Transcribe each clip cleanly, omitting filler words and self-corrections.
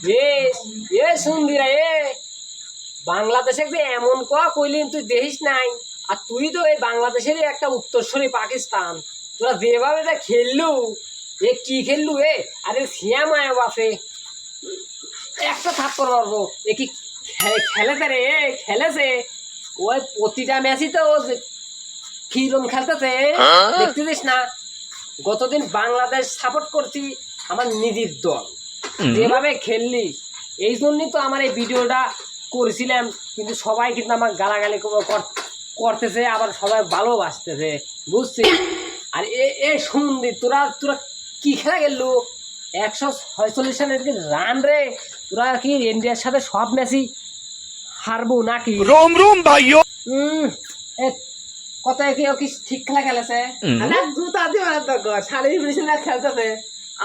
এ এ সুন্দিরা এ বাংলাদেশে যে এমন কইলি তুই দেখিস নাই, আর তুই তো এই বাংলাদেশেরই একটা উত্তরসূরি পাকিস্তান। তোরা যেভাবে যা খেললু, এ কি খেললু এ? আরে সিয়াম আয়ব আছে, একটা থাপ্পড় মারবো। এ কি খেলেছে রে? খেলেছে ওই প্রতিটা ম্যাচই তো কিরম খেলতেছে দেখতেছিস না? গতদিন বাংলাদেশ সাপোর্ট করছি আমার নিজের দল, যেভাবে খেললি এই জন্যই তো আমার এই ভিডিওটা করেছিলাম। কিন্তু সবাই কিন্তু আমার গালাগালি করতেছে, আবার সবাই ভালোবাসতেছে, বুঝছিস? আর এ সুন্দর তোরা তোরা কি খেলা গেলু? 146 রান রে! তোরা কি ইন্ডিয়ার সাথে সব ম্যাচই হারবো নাকি? रोम रोम भाइयों। কত কি ঠিক খেলা খেলেছে? জুতা দিয়ে মারার দরকার, সাড়ে ফিনিশিং খেলতেছে।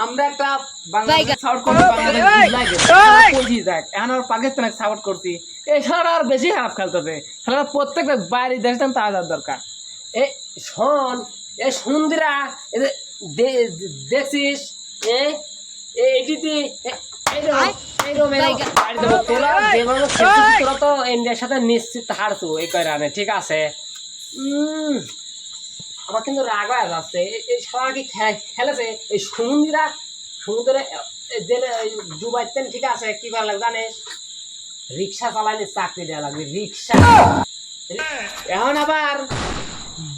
আমরা একটা বাংলাদেশ সাপোর্ট করছি, দেখ এখন আর পাকিস্তানকে সাপোর্ট করছি। এই খেলাটা আর বেশি খারাপ খেলতেছে। খেলাটা প্রত্যেকটা বাইরে দেশ তা আসার দরকার। এ শোন, এ সুন্দরা দেখছিস তোরা তো ইন্ডিয়ার সাথে নিশ্চিত হারছো এই কয় রানে, ঠিক আছে? আমার কিন্তু রাগ হয়ে যাচ্ছে। এই সারা কি খেলেছে এই সমুদ্রে ডুবাইতেন, ঠিক আছে? কি করা লাগবে জানিস? রিক্সা চালানি চাকরি দেওয়া লাগবে, রিক্সা। এখন আবার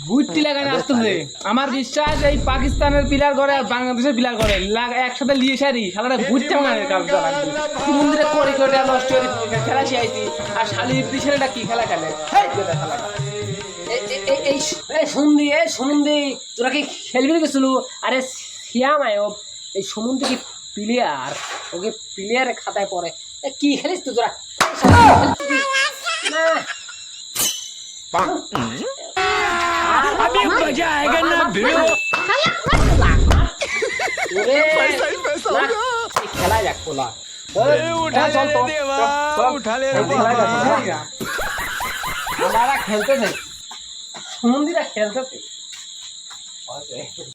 বুটটি লাগানো আসতেছে। আমার বিশ্বাস এই পাকিস্তানের প্লেয়ার করে আর বাংলাদেশের প্লেয়ার করে একসাথে লিয়ে সারি সালাটা বুটটা মানে কালকে লাগবে। সমুদ্রে করে করে নষ্ট করে খেলা শিখাইছি, আর শালির ছেলেটা কি খেলা খেলে খেলা। সমুদ্রে তোরা কি খেলবি গেছিল? আরে সিয়াম আয়ব এই সমুদ্রে কি প্লেয়ার? ওকে প্লেয়ারের খাতায় পড়ে। কি খেলিস তো তোরা? अभी मजा आएगा ना भिड़ो। খেলা যাক পোলা, उठा ले रे देवा, उठा ले रे देवा। খেলতেছে, সমুদ্রে খেলতেছে।